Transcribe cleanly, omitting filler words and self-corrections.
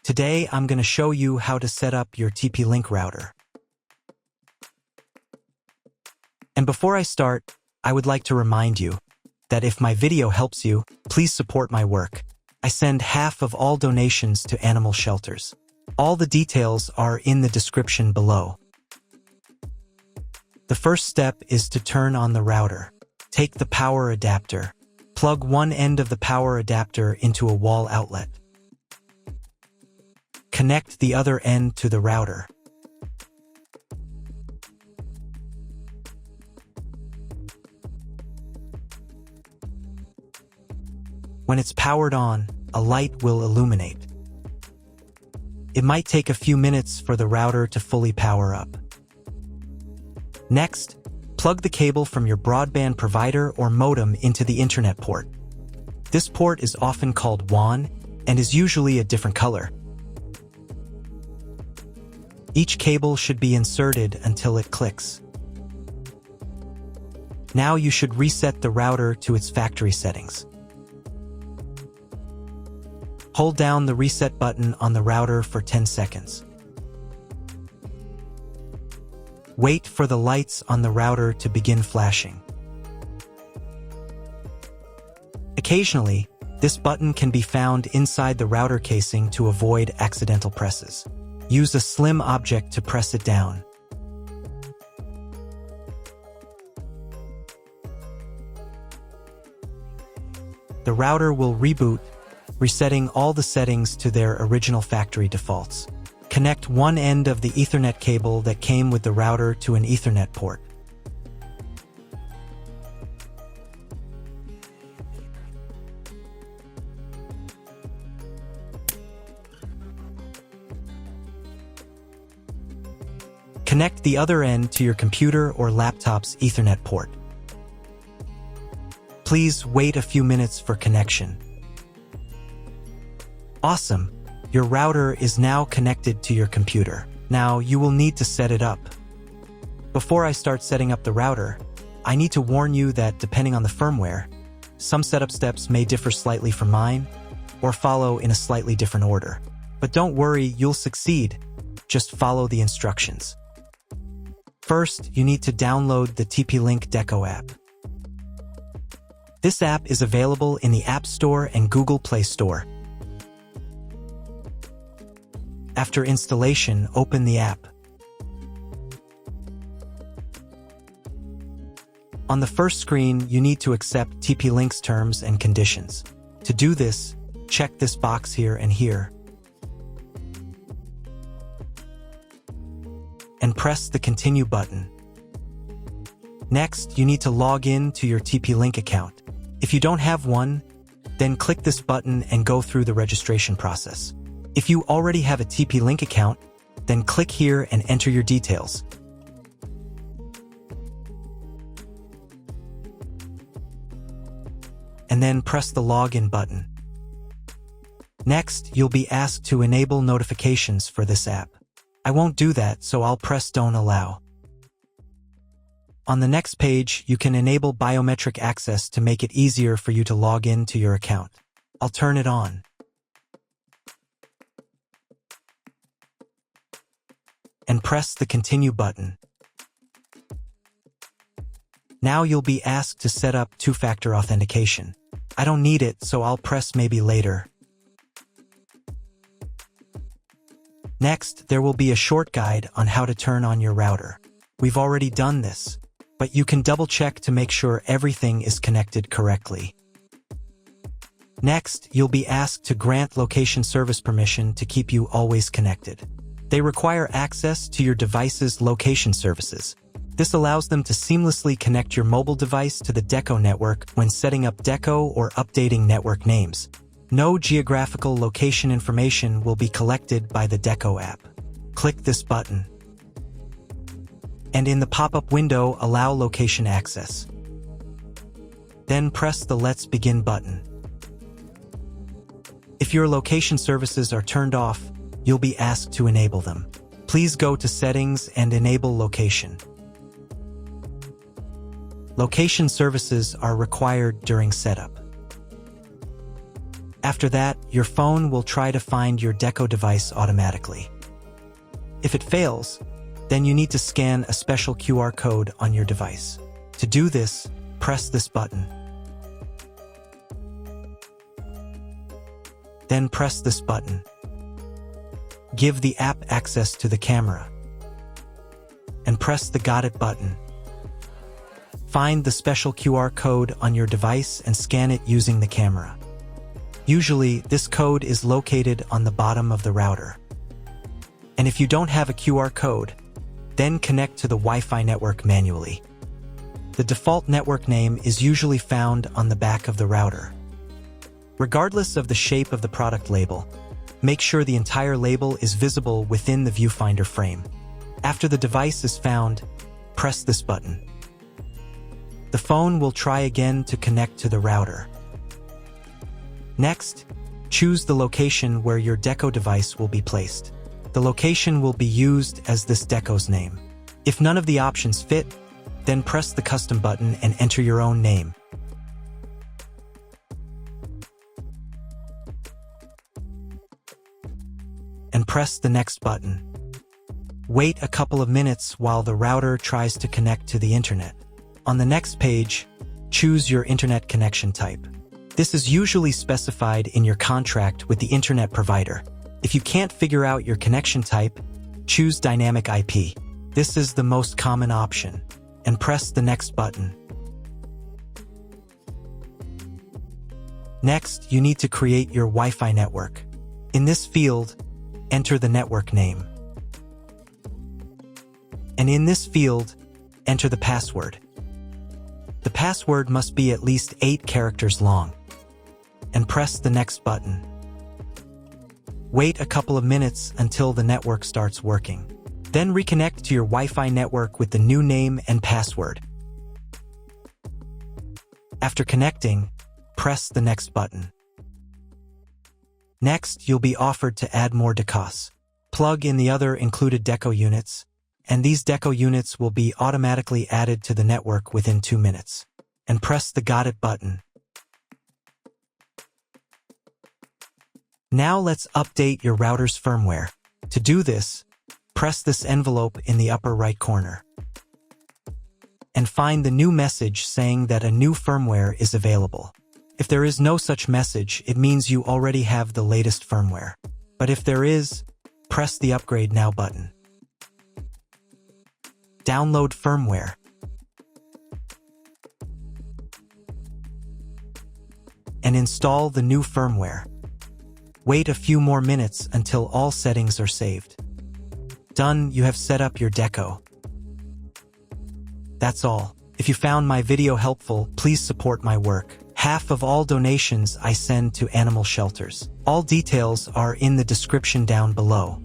Today, I'm going to show you how to set up your TP-Link router. And before I start, I would like to remind you that if my video helps you, please support my work. I send half of all donations to animal shelters. All the details are in the description below. The first step is to turn on the router. Take the power adapter. Plug one end of the power adapter into a wall outlet. Connect the other end to the router. When it's powered on, a light will illuminate. It might take a few minutes for the router to fully power up. Next, plug the cable from your broadband provider or modem into the Internet port. This port is often called WAN and is usually a different color. Each cable should be inserted until it clicks. Now you should reset the router to its factory settings. Hold down the reset button on the router for 10 seconds. Wait for the lights on the router to begin flashing. Occasionally, this button can be found inside the router casing to avoid accidental presses. Use a slim object to press it down. The router will reboot, resetting all the settings to their original factory defaults. Connect one end of the Ethernet cable that came with the router to an Ethernet port. Connect the other end to your computer or laptop's Ethernet port. Please wait a few minutes for connection. Awesome! Your router is now connected to your computer. Now you will need to set it up. Before I start setting up the router, I need to warn you that depending on the firmware, some setup steps may differ slightly from mine or follow in a slightly different order. But don't worry, you'll succeed. Just follow the instructions. First, you need to download the TP-Link Deco app. This app is available in the App Store and Google Play Store. After installation, open the app. On the first screen, you need to accept TP-Link's terms and conditions. To do this, check this box here and here, and press the Continue button. Next, you need to log in to your TP-Link account. If you don't have one, then click this button and go through the registration process. If you already have a TP-Link account, then click here and enter your details. And then press the Login button. Next, you'll be asked to enable notifications for this app. I won't do that, so I'll press Don't Allow. On the next page, you can enable biometric access to make it easier for you to log in to your account. I'll turn it on. And press the Continue button. Now you'll be asked to set up two-factor authentication. I don't need it, so I'll press Maybe later. Next, there will be a short guide on how to turn on your router. We've already done this, but you can double-check to make sure everything is connected correctly. Next, you'll be asked to grant location service permission to keep you always connected. They require access to your device's location services. This allows them to seamlessly connect your mobile device to the Deco network when setting up Deco or updating network names. No geographical location information will be collected by the Deco app. Click this button. And in the pop-up window, allow location access. Then press the Let's Begin button. If your location services are turned off, you'll be asked to enable them. Please go to Settings and enable Location. Location services are required during setup. After that, your phone will try to find your Deco device automatically. If it fails, then you need to scan a special QR code on your device. To do this, press this button. Then press this button. Give the app access to the camera. And press the Got It button. Find the special QR code on your device and scan it using the camera. Usually, this code is located on the bottom of the router. And if you don't have a QR code, then connect to the Wi-Fi network manually. The default network name is usually found on the back of the router. Regardless of the shape of the product label, make sure the entire label is visible within the viewfinder frame. After the device is found, press this button. The phone will try again to connect to the router. Next, choose the location where your Deco device will be placed. The location will be used as this Deco's name. If none of the options fit, then press the custom button and enter your own name. And press the next button. Wait a couple of minutes while the router tries to connect to the internet. On the next page, choose your internet connection type. This is usually specified in your contract with the internet provider. If you can't figure out your connection type, choose Dynamic IP. This is the most common option, and press the next button. Next, you need to create your Wi-Fi network. In this field, enter the network name. And in this field, enter the password. The password must be at least 8 characters long. And press the next button. Wait a couple of minutes until the network starts working. Then reconnect to your Wi-Fi network with the new name and password. After connecting, press the next button. Next, you'll be offered to add more decos. Plug in the other included Deco units, and these Deco units will be automatically added to the network within 2 minutes. And press the Got It button. Now let's update your router's firmware. To do this, press this envelope in the upper right corner. And find the new message saying that a new firmware is available. If there is no such message, it means you already have the latest firmware. But if there is, press the Upgrade Now button. Download firmware. And install the new firmware. Wait a few more minutes until all settings are saved. Done, you have set up your Deco. That's all. If you found my video helpful, please support my work. Half of all donations I send to animal shelters. All details are in the description down below.